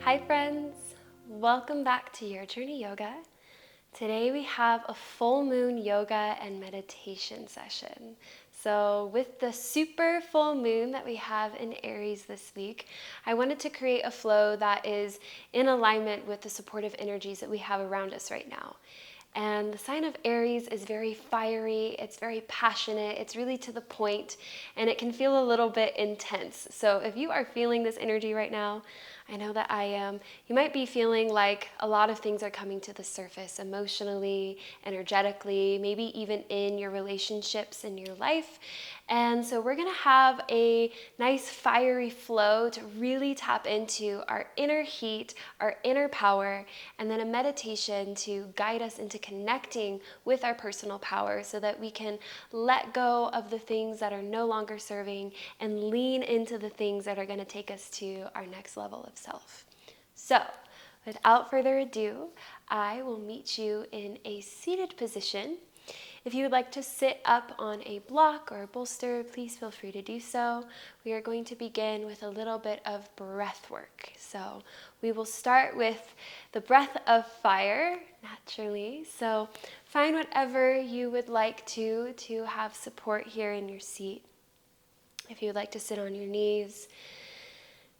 Hi friends, welcome back to Your Journey Yoga. Today we have a full moon yoga and meditation session. So with the super full moon that we have in Aries this week, I wanted to create a flow that is in alignment with the supportive energies that we have around us right now. And the sign of Aries is very fiery, it's very passionate, it's really to the point, and it can feel a little bit intense. So if you are feeling this energy right now, I know that I am, you might be feeling like a lot of things are coming to the surface emotionally, energetically, maybe even in your relationships in your life. And so we're gonna have a nice fiery flow to really tap into our inner heat, our inner power, and then a meditation to guide us into connecting with our personal power so that we can let go of the things that are no longer serving and lean into the things that are going to take us to our next level of self. So, without further ado, I will meet you in a seated position. If you would like to sit up on a block or a bolster, please feel free to do so. We are going to begin with a little bit of breath work. So we will start with the breath of fire, naturally. So find whatever you would like to have support here in your seat. If you would like to sit on your knees,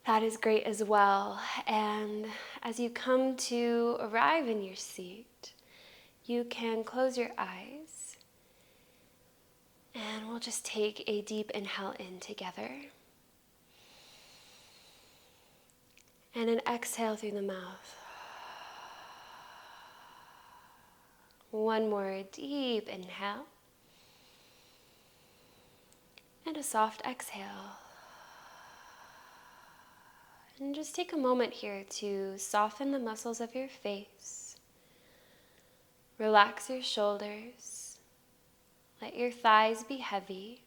that is great as well. And as you come to arrive in your seat, you can close your eyes. And we'll just take a deep inhale in together. And an exhale through the mouth. One more deep inhale. And a soft exhale. And just take a moment here to soften the muscles of your face. Relax your shoulders. Let your thighs be heavy.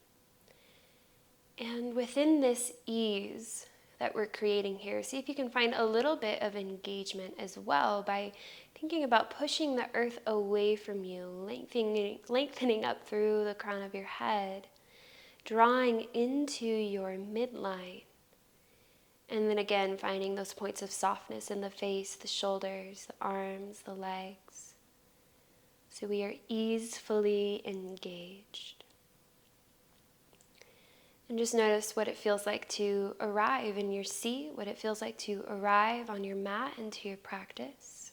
And within this ease that we're creating here, see if you can find a little bit of engagement as well by thinking about pushing the earth away from you, lengthening up through the crown of your head, drawing into your midline. And then again, finding those points of softness in the face, the shoulders, the arms, the legs. So we are easefully engaged. And just notice what it feels like to arrive in your seat, what it feels like to arrive on your mat into your practice.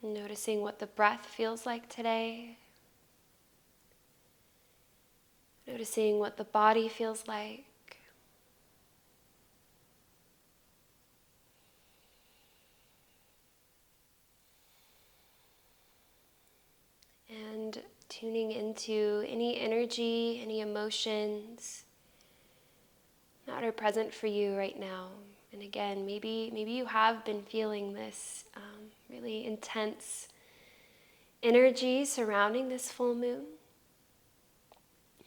Noticing what the breath feels like today. Noticing what the body feels like. And tuning into any energy, any emotions that are present for you right now. And again, maybe you have been feeling this really intense energy surrounding this full moon.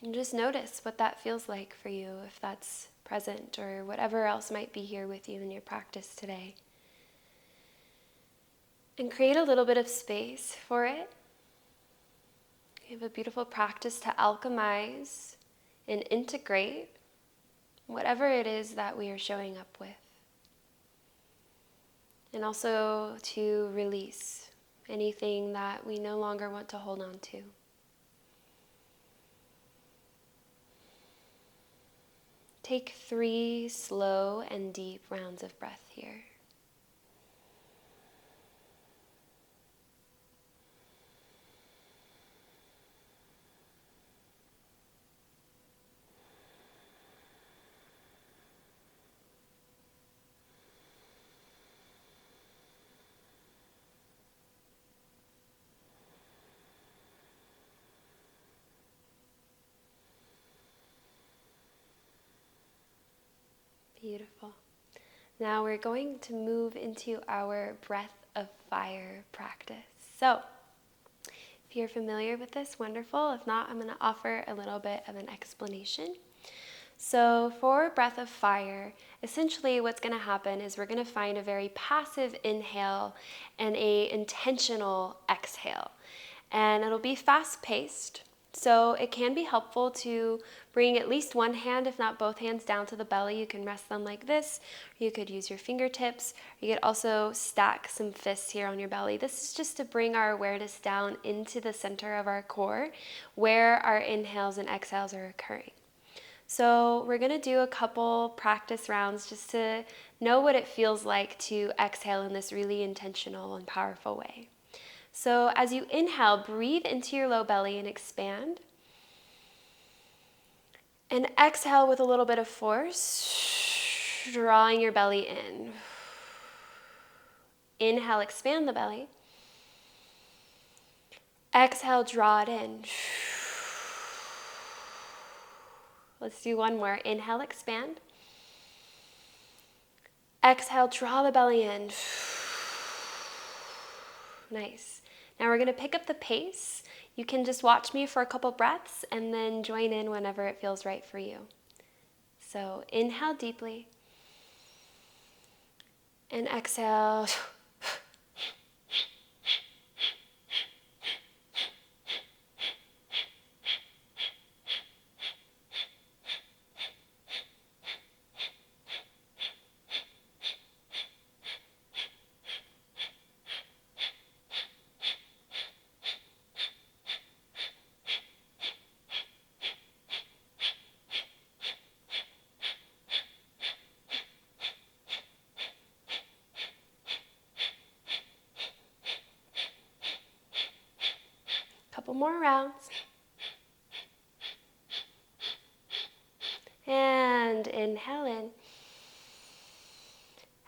And just notice what that feels like for you, if that's present or whatever else might be here with you in your practice today. And create a little bit of space for it. We have a beautiful practice to alchemize and integrate whatever it is that we are showing up with. And also to release anything that we no longer want to hold on to. Take 3 slow and deep rounds of breath here. Beautiful. Now we're going to move into our breath of fire practice. So, if you're familiar with this, wonderful. If not, I'm going to offer a little bit of an explanation. So for breath of fire, essentially what's going to happen is we're going to find a very passive inhale and an intentional exhale. And it'll be fast-paced. So it can be helpful to bring at least one hand, if not both hands, down to the belly. You can rest them like this. You could use your fingertips. You could also stack some fists here on your belly. This is just to bring our awareness down into the center of our core, where our inhales and exhales are occurring. So we're going to do a couple practice rounds just to know what it feels like to exhale in this really intentional and powerful way. So as you inhale, breathe into your low belly and expand. And exhale with a little bit of force, drawing your belly in. Inhale, expand the belly. Exhale, draw it in. Let's do one more. Inhale, expand. Exhale, draw the belly in. Nice. Now we're going to pick up the pace. You can just watch me for a couple breaths and then join in whenever it feels right for you. So inhale deeply. And exhale. Couple more rounds. And inhale in.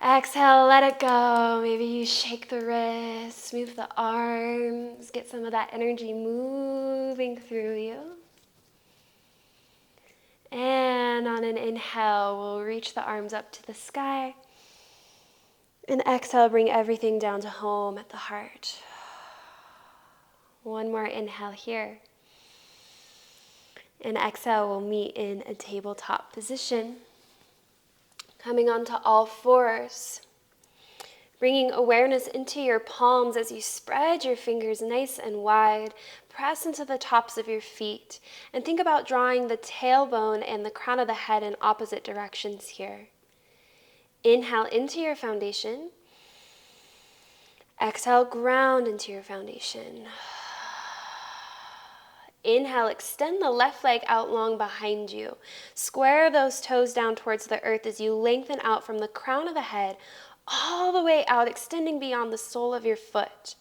Exhale, let it go. Maybe you shake the wrists, move the arms, get some of that energy moving through you. And on an inhale, we'll reach the arms up to the sky. And exhale, bring everything down to home at the heart. One more inhale here. And exhale, we'll meet in a tabletop position. Coming onto all fours. Bringing awareness into your palms as you spread your fingers nice and wide. Press into the tops of your feet. And think about drawing the tailbone and the crown of the head in opposite directions here. Inhale into your foundation. Exhale, ground into your foundation. Inhale, extend the left leg out long behind you. Square those toes down towards the earth as you lengthen out from the crown of the head all the way out, extending beyond the sole of your foot.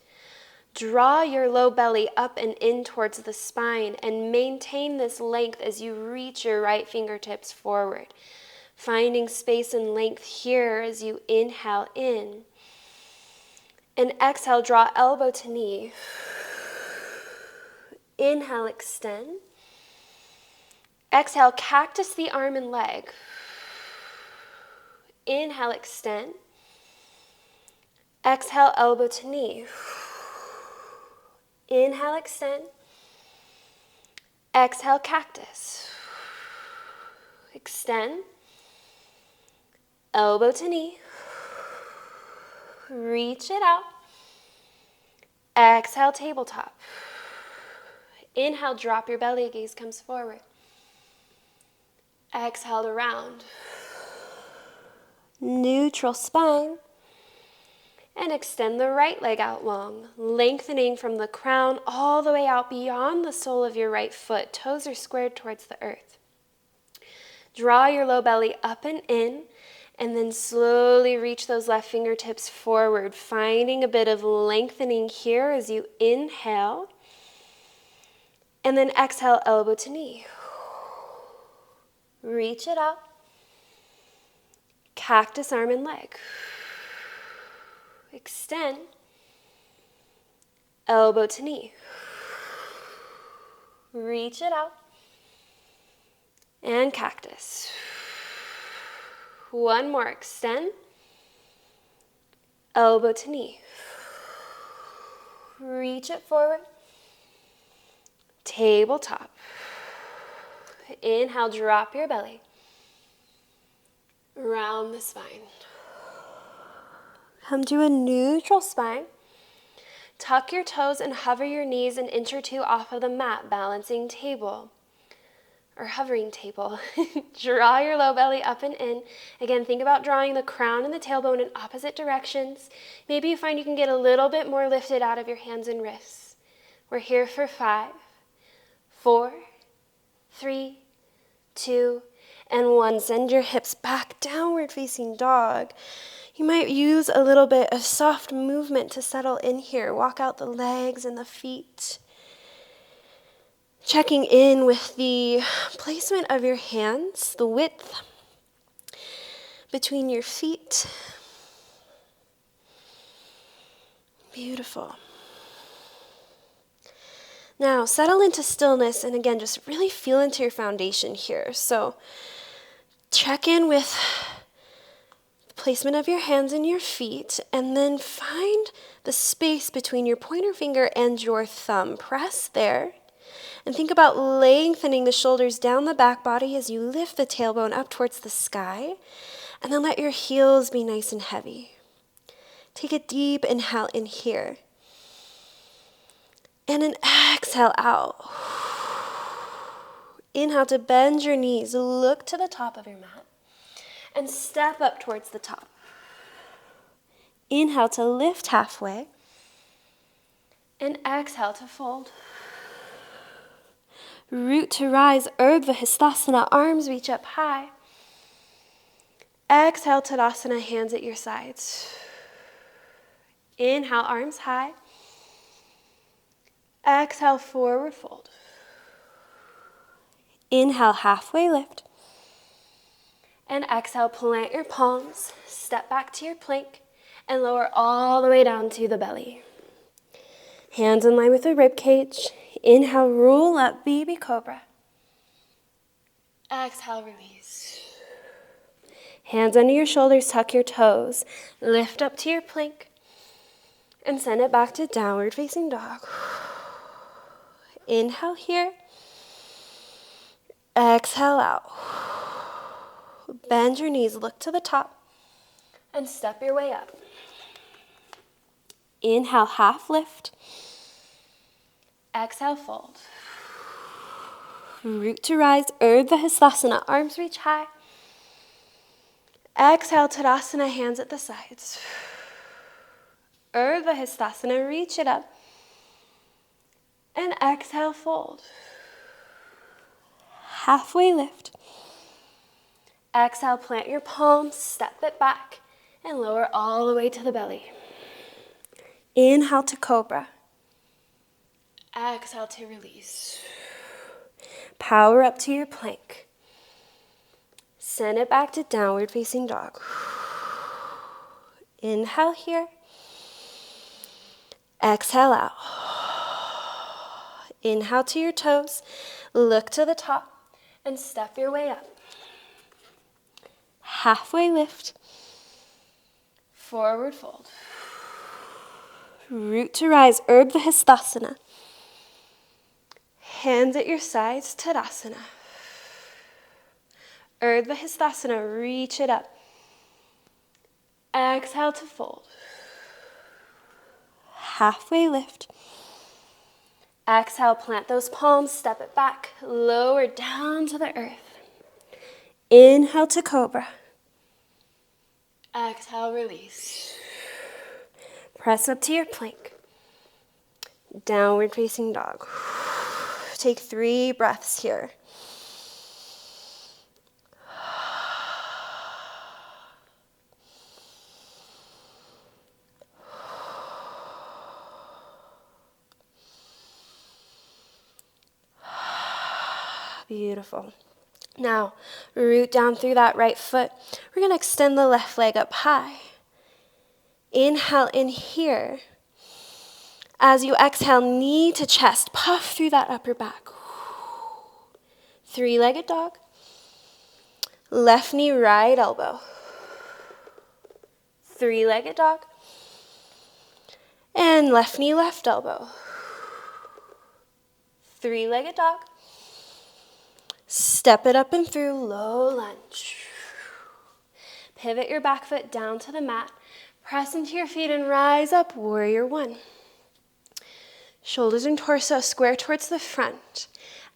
Draw your low belly up and in towards the spine and maintain this length as you reach your right fingertips forward. Finding space and length here as you inhale in. And exhale, draw elbow to knee. Inhale, extend. Exhale, cactus the arm and leg. Inhale, extend. Exhale, elbow to knee. Inhale, extend. Exhale, cactus. Extend. Elbow to knee. Reach it out. Exhale, tabletop. Inhale, drop your belly, gaze comes forward. Exhale to round. Neutral spine. And extend the right leg out long, lengthening from the crown all the way out beyond the sole of your right foot. Toes are squared towards the earth. Draw your low belly up and in, and then slowly reach those left fingertips forward, finding a bit of lengthening here as you inhale. And then exhale, elbow to knee. Reach it up. Cactus arm and leg. Extend. Elbow to knee. Reach it out. And cactus. One more, extend. Elbow to knee. Reach it forward. Tabletop. Inhale, drop your belly. Round the spine. Come to a neutral spine. Tuck your toes and hover your knees an inch or two off of the mat, balancing table. Or hovering table. Draw your low belly up and in. Again, think about drawing the crown and the tailbone in opposite directions. Maybe you find you can get a little bit more lifted out of your hands and wrists. We're here for 5, 4, 3, 2, and 1. Send your hips back, downward facing dog. You might use a little bit of soft movement to settle in here. Walk out the legs and the feet. Checking in with the placement of your hands, the width between your feet. Beautiful. Now, settle into stillness, and again, just really feel into your foundation here. So, check in with the placement of your hands and your feet, and then find the space between your pointer finger and your thumb. Press there. And think about lengthening the shoulders down the back body as you lift the tailbone up towards the sky. And then let your heels be nice and heavy. Take a deep inhale in here. And an exhale out. Inhale to bend your knees. Look to the top of your mat. And step up towards the top. Inhale to lift halfway. And exhale to fold. Root to rise, Urdhva Hastasana, arms reach up high. Exhale, Tadasana, hands at your sides. Inhale, arms high. Exhale, forward fold. Inhale, halfway lift. And exhale, plant your palms, step back to your plank, and lower all the way down to the belly. Hands in line with the rib cage. Inhale, roll up, baby cobra. Exhale, release. Hands under your shoulders, tuck your toes. Lift up to your plank. And send it back to downward facing dog. Inhale here. Exhale out. Bend your knees, look to the top. And step your way up. Inhale, half lift. Exhale, fold. Root to rise, Urdhva Hastasana, arms reach high. Exhale, Tadasana, hands at the sides. Urdhva Hastasana, reach it up. And exhale, fold. Halfway lift. Exhale, plant your palms, step it back, and lower all the way to the belly. Inhale to cobra. Exhale to release. Power up to your plank. Send it back to downward facing dog. Inhale here. Exhale out. Inhale to your toes. Look to the top and step your way up. Halfway lift. Forward fold. Root to rise, Urdhva Hastasana. Hands at your sides, Tadasana. Urdhva Hastasana, reach it up. Exhale to fold. Halfway lift. Exhale, plant those palms, step it back, lower down to the earth. Inhale to cobra. Exhale, release. Press up to your plank. Downward facing dog. Take 3 breaths here. Beautiful. Now, root down through that right foot. We're going to extend the left leg up high. Inhale in here. As you exhale, knee to chest, puff through that upper back. 3-legged dog. Left knee, right elbow. 3-legged dog. And left knee, left elbow. 3-legged dog. Step it up and through, low lunge. Pivot your back foot down to the mat. Press into your feet and rise up, warrior 1. Shoulders and torso square towards the front.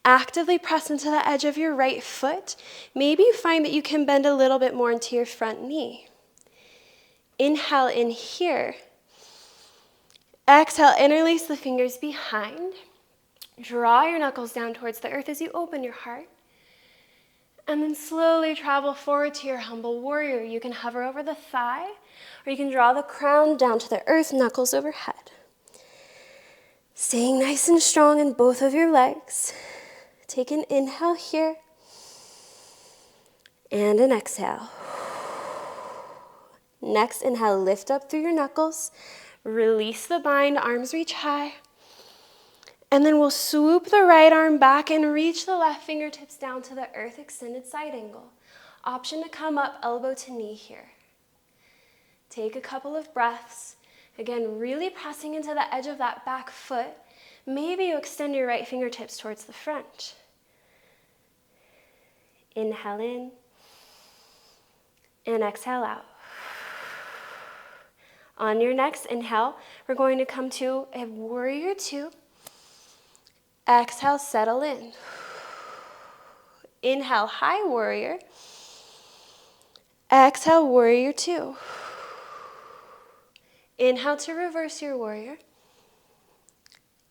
Actively press into the edge of your right foot. Maybe you find that you can bend a little bit more into your front knee. Inhale in here. Exhale, interlace the fingers behind. Draw your knuckles down towards the earth as you open your heart. And then slowly travel forward to your humble warrior. You can hover over the thigh, or you can draw the crown down to the earth, knuckles overhead. Staying nice and strong in both of your legs. Take an inhale here, and an exhale. Next inhale, lift up through your knuckles. Release the bind, arms reach high. And then we'll swoop the right arm back and reach the left fingertips down to the earth, extended side angle. Option to come up, elbow to knee here. Take a couple of breaths. Again, really pressing into the edge of that back foot. Maybe you extend your right fingertips towards the front. Inhale in, and exhale out. On your next inhale, we're going to come to a warrior two. Exhale, settle in. Inhale, high warrior. Exhale, warrior two. Inhale to reverse your warrior.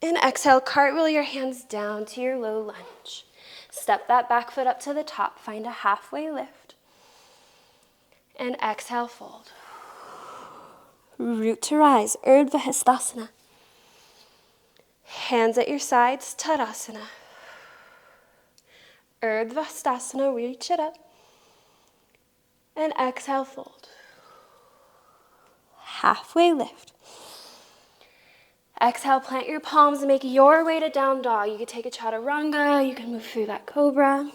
And exhale, cartwheel your hands down to your low lunge. Step that back foot up to the top. Find a halfway lift. And exhale, fold. Root to rise, Urdhva Hastasana. Hands at your sides, Tadasana. Urdhva Hastasana, reach it up. And exhale, fold. Halfway lift. Exhale, plant your palms and make your way to down dog. You could take a chaturanga, you can move through that cobra.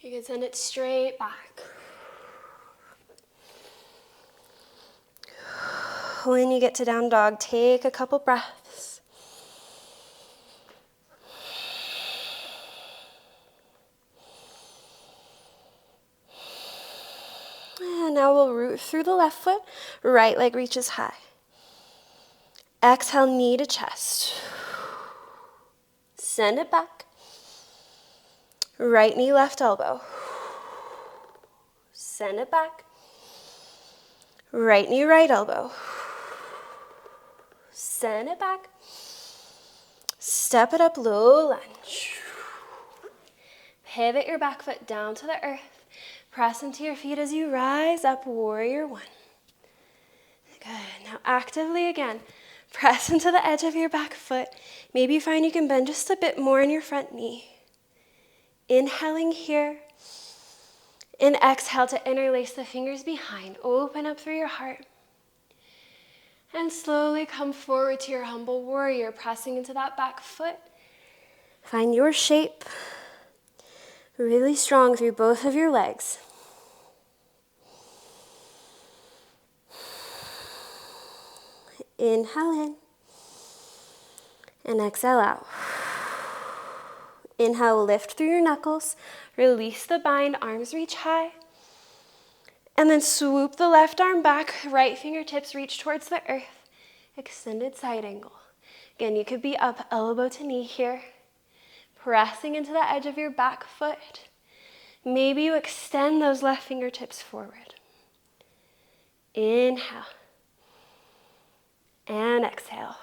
You can send it straight back. When you get to down dog, take a couple breaths. And now we'll root through the left foot, right leg reaches high. Exhale, knee to chest. Send it back. Right knee, left elbow. Send it back. Right knee, right elbow. Send it back. Step it up, low lunge. Pivot your back foot down to the earth. Press into your feet as you rise up, warrior one. Good. Now actively again, press into the edge of your back foot. Maybe you find you can bend just a bit more in your front knee. Inhaling here. And exhale to interlace the fingers behind. Open up through your heart. And slowly come forward to your humble warrior, pressing into that back foot. Find your shape. Really strong through both of your legs. Inhale in. And exhale out. Inhale, lift through your knuckles. Release the bind, arms reach high. And then swoop the left arm back, right fingertips reach towards the earth. Extended side angle. Again, you could be up elbow to knee here. Pressing into the edge of your back foot. Maybe you extend those left fingertips forward. Inhale. And exhale.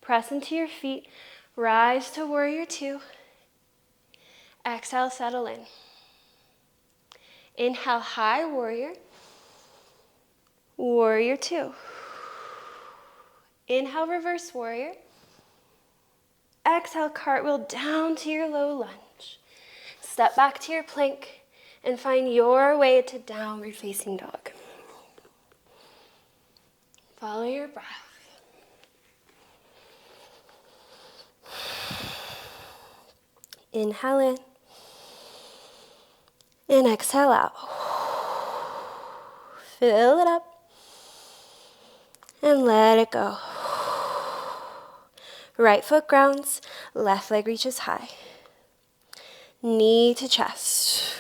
Press into your feet. Rise to warrior two. Exhale, settle in. Inhale, high warrior. Warrior two. Inhale, reverse warrior. Exhale, cartwheel down to your low lunge. Step back to your plank and find your way to downward facing dog. Follow your breath. Inhale in. And exhale out. Fill it up. And let it go. Right foot grounds, left leg reaches high. Knee to chest.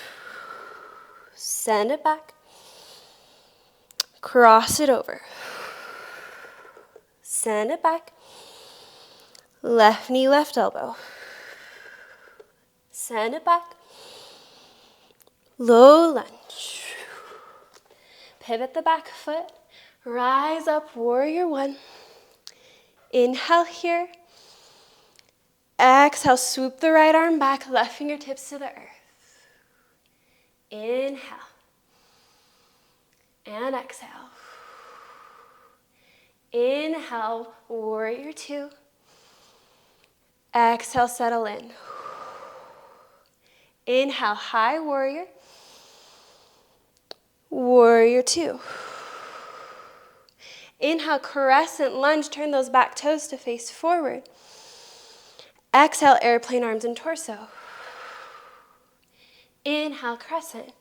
Send it back. Cross it over. Send it back. Left knee, left elbow. Send it back. Low lunge. Pivot the back foot. Rise up, warrior one. Inhale here. Exhale, swoop the right arm back, left fingertips to the earth. Inhale. And exhale. Inhale, warrior two. Exhale, settle in. Inhale, high warrior. Warrior two. Inhale, crescent lunge, turn those back toes to face forward. Exhale, airplane arms and torso. Inhale, crescent.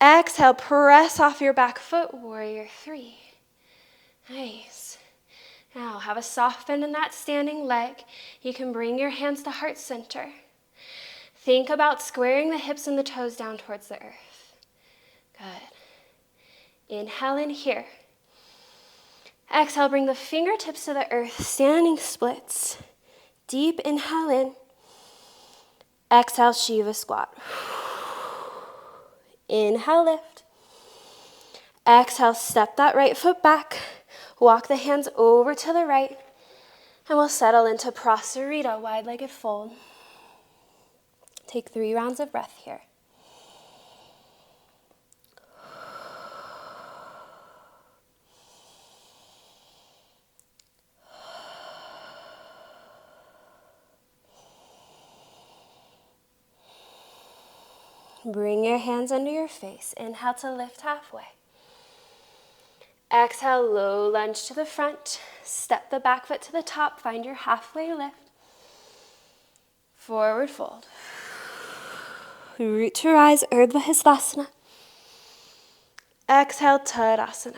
Exhale, press off your back foot, warrior three. Nice. Now, have a soft bend in that standing leg. You can bring your hands to heart center. Think about squaring the hips and the toes down towards the earth. Good. Inhale in here. Exhale, bring the fingertips to the earth, standing splits. Deep inhale in. Exhale, Shiva squat. Inhale, lift. Exhale, step that right foot back. Walk the hands over to the right. And we'll settle into Prasarita, wide-legged fold. Take 3 rounds of breath here. Bring your hands under your face. Inhale to lift halfway. Exhale, low lunge to the front. Step the back foot to the top. Find your halfway lift. Forward fold. Root to rise, Urdhva Hastasana. Exhale, Tadasana.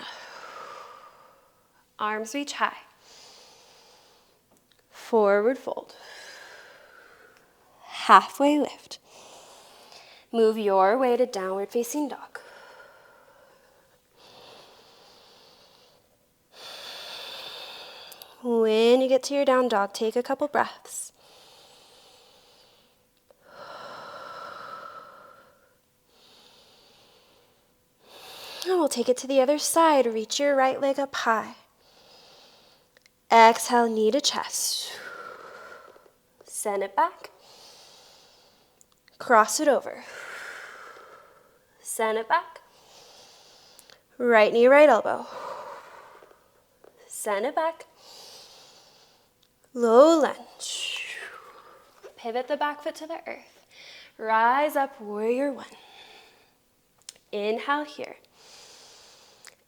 Arms reach high. Forward fold. Halfway lift. Move your way to downward facing dog. When you get to your down dog, take a couple breaths. And we'll take it to the other side. Reach your right leg up high. Exhale, knee to chest. Send it back. Cross it over. Send it back. Right knee, right elbow. Send it back. Low lunge. Pivot the back foot to the earth. Rise up, warrior one. Inhale here.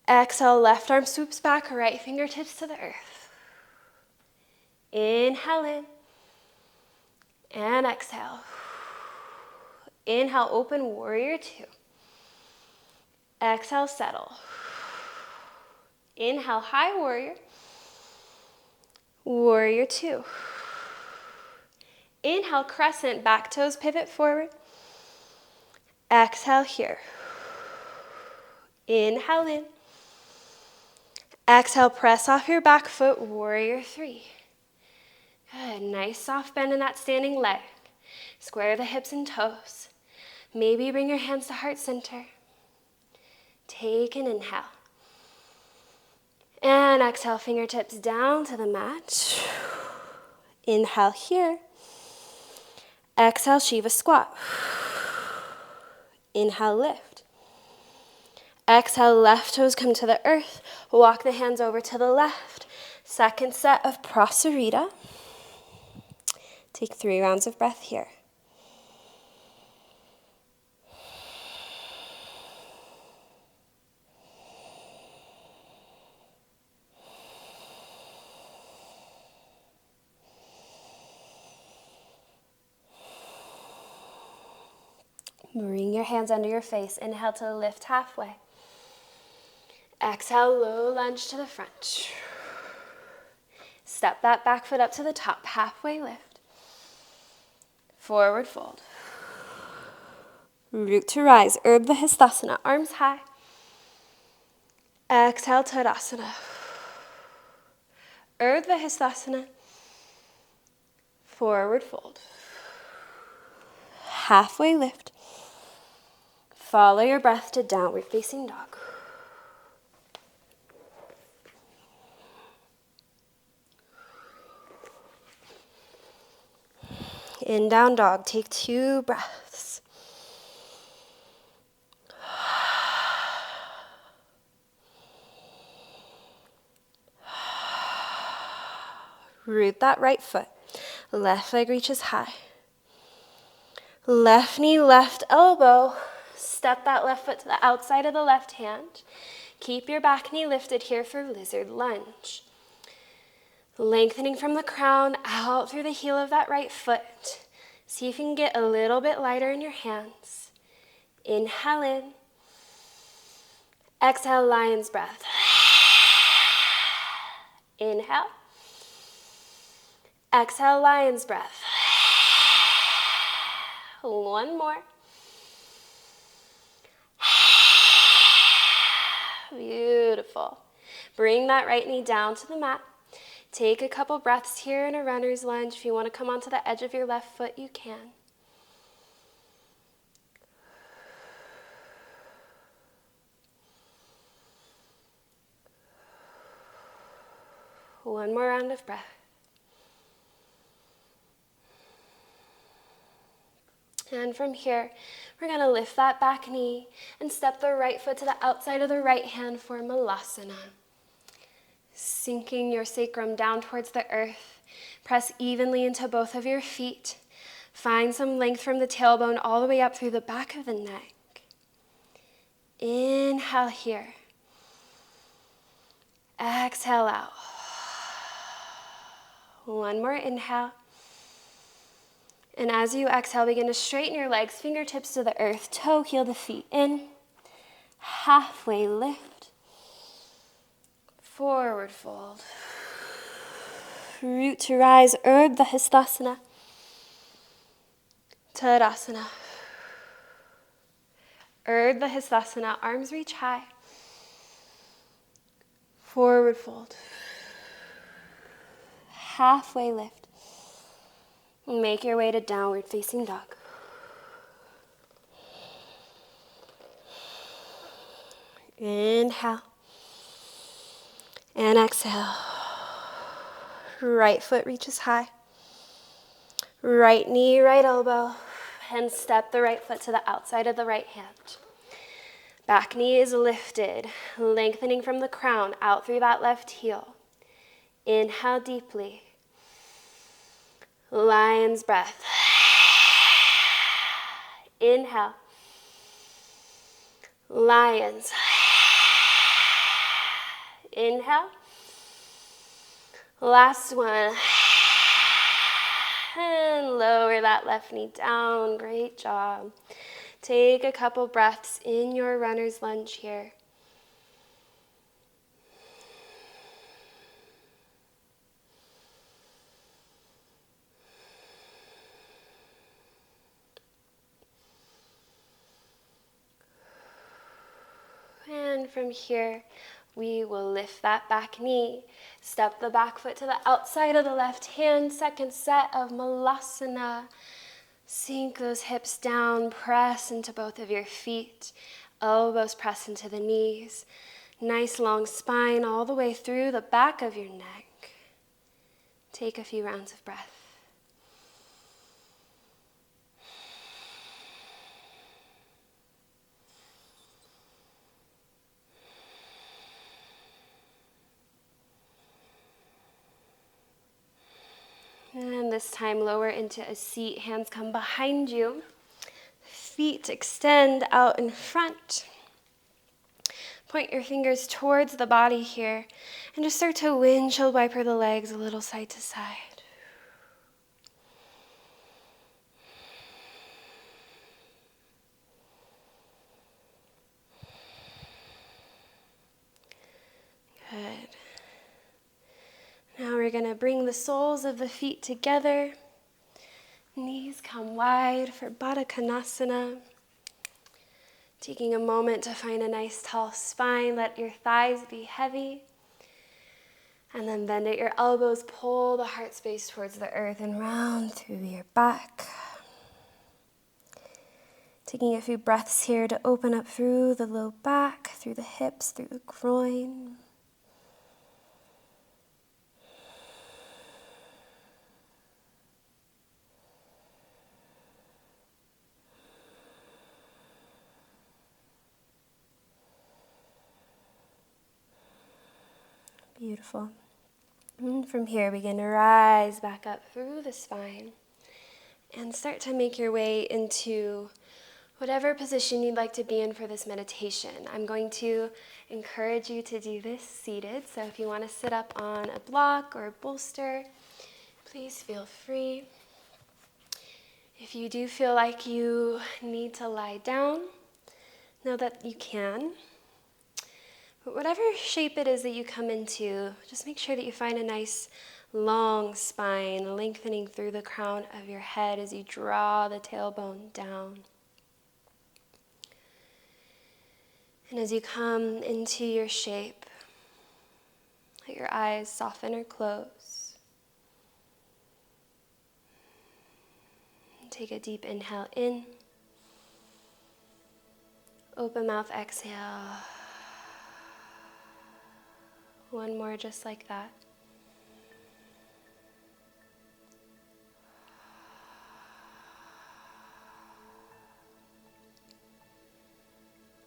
Exhale, left arm swoops back, right fingertips to the earth. Inhale in. And exhale. Inhale, open, warrior two. Exhale, settle. Inhale, high warrior. Warrior two. Inhale, crescent, back toes pivot forward. Exhale here. Inhale in. Exhale, press off your back foot, warrior three. Good, nice soft bend in that standing leg. Square the hips and toes. Maybe bring your hands to heart center. Take an inhale. And exhale, fingertips down to the mat. Inhale here. Exhale, Shiva squat. Inhale, lift. Exhale, left toes come to the earth. Walk the hands over to the left. Second set of Prasarita. Take 3 rounds of breath here. Bring your hands under your face. Inhale to lift halfway. Exhale, low lunge to the front. Step that back foot up to the top. Halfway lift. Forward fold. Root to rise. Urdhva Hastasana. Arms high. Exhale, Tadasana. Urdhva Hastasana. Forward fold. Halfway lift. Follow your breath to downward facing dog. In down dog, take 2 breaths. Root that right foot. Left leg reaches high. Left knee, left elbow. Step that left foot to the outside of the left hand. Keep your back knee lifted here for lizard lunge. Lengthening from the crown out through the heel of that right foot. See if you can get a little bit lighter in your hands. Inhale in. Exhale, lion's breath. Inhale. Exhale, lion's breath. One more. Beautiful. Bring that right knee down to the mat. Take a couple breaths here in a runner's lunge. If you want to come onto the edge of your left foot, you can. One more round of breath. And from here, we're going to lift that back knee and step the right foot to the outside of the right hand for Malasana. Sinking your sacrum down towards the earth. Press evenly into both of your feet. Find some length from the tailbone all the way up through the back of the neck. Inhale here. Exhale out. One more inhale. And as you exhale, begin to straighten your legs, fingertips to the earth, toe, heel the feet in. Halfway lift. Forward fold. Root to rise, Urdhva Hastasana. Tadasana. Urdhva Hastasana, arms reach high. Forward fold. Halfway lift. Make your way to downward facing dog. Inhale. And exhale. Right foot reaches high. Right knee, right elbow. And step the right foot to the outside of the right hand. Back knee is lifted, lengthening from the crown out through that left heel. Inhale deeply. Lion's breath. Inhale. Lions. Inhale. Last one. And lower that left knee down. Great job. Take a couple breaths in your runner's lunge here. And from here, we will lift that back knee. Step the back foot to the outside of the left hand. Second set of Malasana. Sink those hips down. Press into both of your feet. Elbows press into the knees. Nice long spine all the way through the back of your neck. Take a few rounds of breath. And this time lower into a seat. Hands come behind you. Feet extend out in front. Point your fingers towards the body here. And just start to windshield wiper the legs a little side to side. Good. Now we're going to bring the soles of the feet together. Knees come wide for Baddha Konasana. Taking a moment to find a nice tall spine. Let your thighs be heavy. And then bend at your elbows, pull the heart space towards the earth and round through your back. Taking a few breaths here to open up through the low back, through the hips, through the groin. Beautiful. And from here, begin to rise back up through the spine and start to make your way into whatever position you'd like to be in for this meditation. I'm going to encourage you to do this seated. So if you want to sit up on a block or a bolster, please feel free. If you do feel like you need to lie down, know that you can. But whatever shape it is that you come into, just make sure that you find a nice long spine, lengthening through the crown of your head as you draw the tailbone down. And as you come into your shape, let your eyes soften or close. And take a deep inhale in. Open mouth, exhale. One more just like that.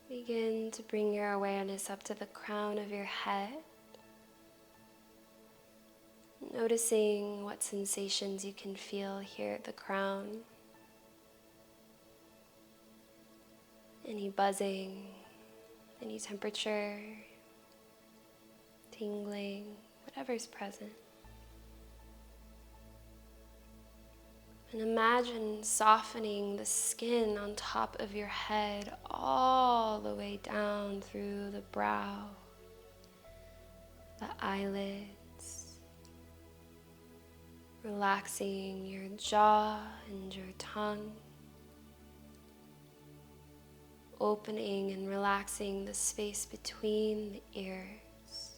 Begin to bring your awareness up to the crown of your head. Noticing what sensations you can feel here at the crown. Any buzzing, any temperature, tingling, whatever's present. And imagine softening the skin on top of your head all the way down through the brow, the eyelids, relaxing your jaw and your tongue, opening and relaxing the space between the ears,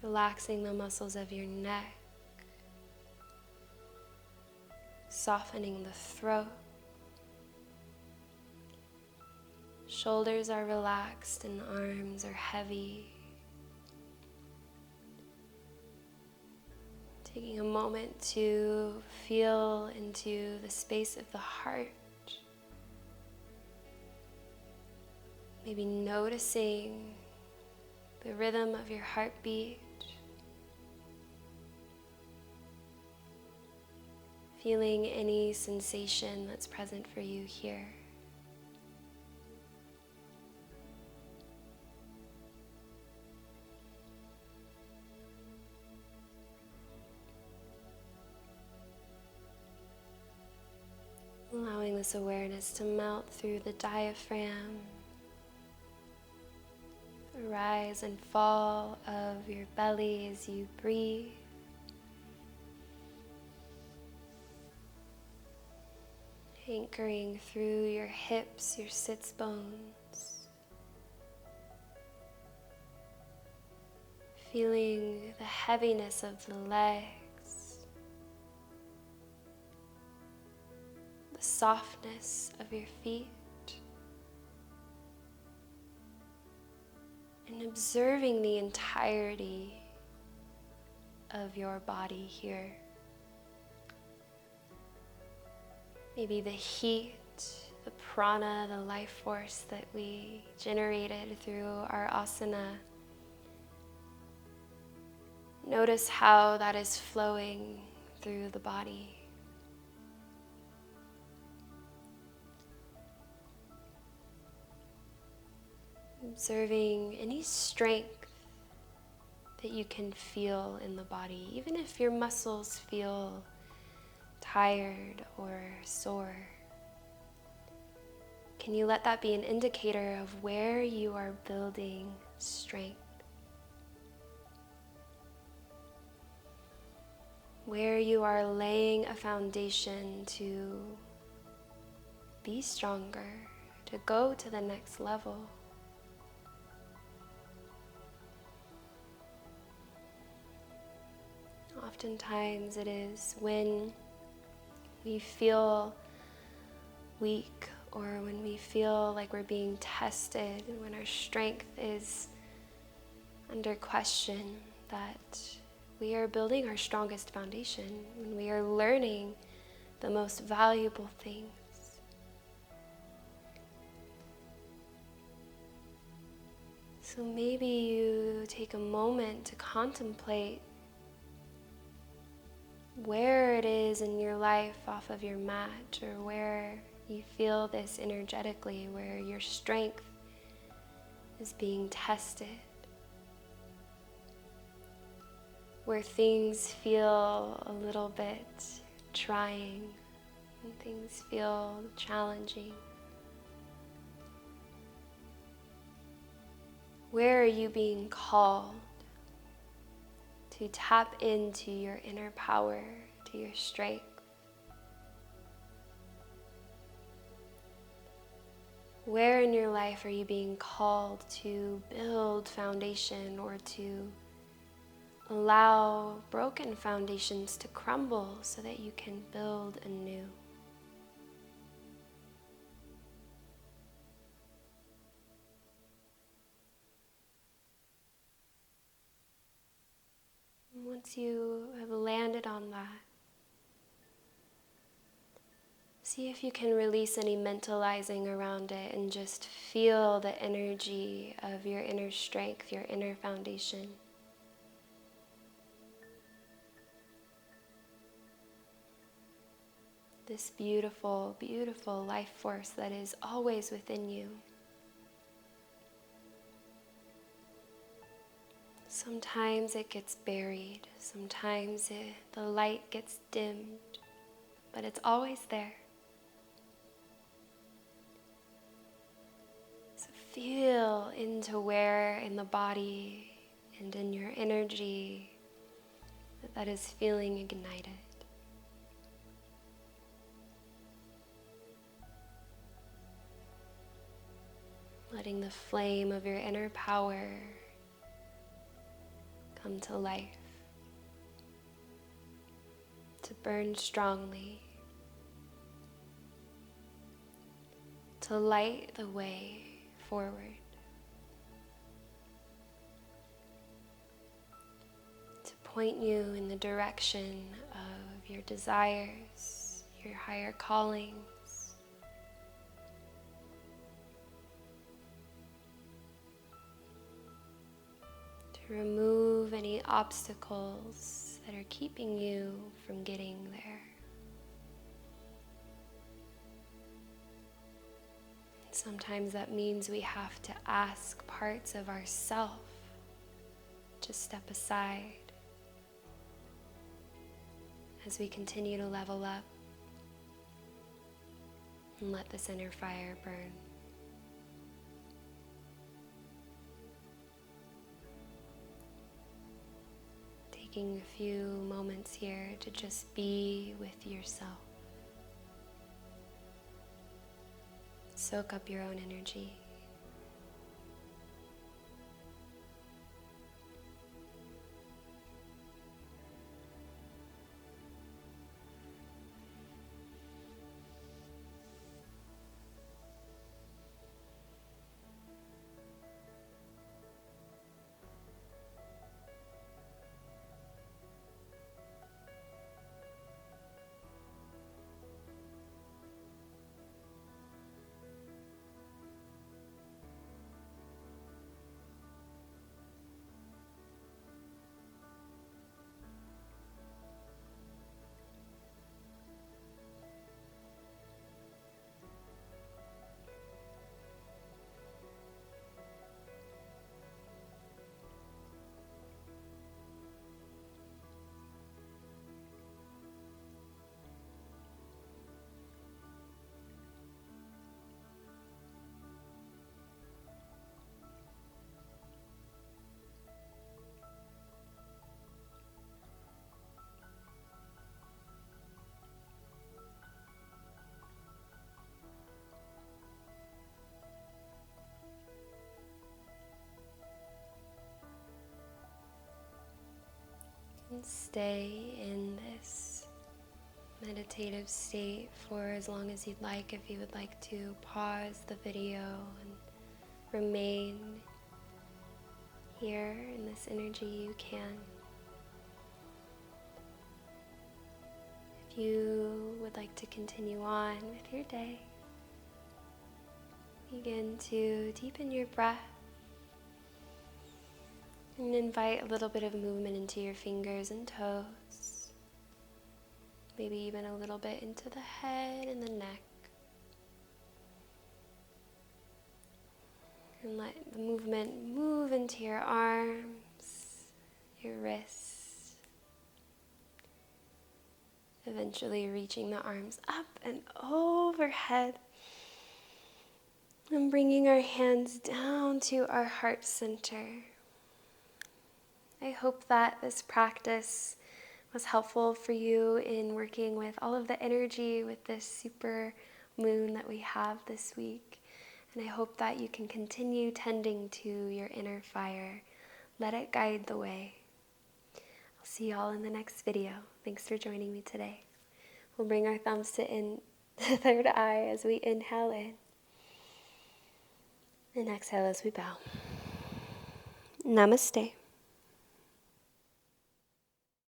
relaxing the muscles of your neck, softening the throat. Shoulders are relaxed and arms are heavy. Taking a moment to feel into the space of the heart. Maybe noticing the rhythm of your heartbeat. Feeling any sensation that's present for you here. Allowing this awareness to melt through the diaphragm, the rise and fall of your belly as you breathe. Anchoring through your hips, your sits bones. Feeling the heaviness of the legs, the softness of your feet, and observing the entirety of your body here. Maybe the heat, the prana, the life force that we generated through our asana. Notice how that is flowing through the body. Observing any strength that you can feel in the body, even if your muscles feel tired or sore. Can you let that be an indicator of where you are building strength? Where you are laying a foundation to be stronger, to go to the next level. oftentimes it is when we feel weak or when we feel like we're being tested, when our strength is under question, that we are building our strongest foundation, when we are learning the most valuable things. So maybe you take a moment to contemplate where it is in your life off of your mat, or where you feel this energetically, where your strength is being tested, where things feel a little bit trying and things feel challenging. Where are you being called to tap into your inner power, to your strength? Where in your life are you being called to build foundation, or to allow broken foundations to crumble so that you can build anew? Once you have landed on that, see if you can release any mentalizing around it and just feel the energy of your inner strength, your inner foundation. This beautiful, beautiful life force that is always within you. Sometimes it gets buried, sometimes the light gets dimmed, but it's always there. So feel into where in the body and in your energy that is feeling ignited. Letting the flame of your inner power come to life, to burn strongly, to light the way forward, to point you in the direction of your desires, your higher callings, to remove any obstacles that are keeping you from getting there. Sometimes that means we have to ask parts of ourself to step aside as we continue to level up and let this inner fire burn. Taking a few moments here to just be with yourself. Soak up your own energy. stay in this meditative state for as long as you'd like. If you would like to pause the video and remain here in this energy, you can. If you would like to continue on with your day, begin to deepen your breath and invite a little bit of movement into your fingers and toes, maybe even a little bit into the head and the neck. And let the movement move into your arms, your wrists, eventually reaching the arms up and overhead, and bringing our hands down to our heart center. I hope that this practice was helpful for you in working with all of the energy with this super moon that we have this week. And I hope that you can continue tending to your inner fire. Let it guide the way. I'll see y'all in the next video. Thanks for joining me today. We'll bring our thumbs to the third eye as we inhale in. And exhale as we bow. Namaste.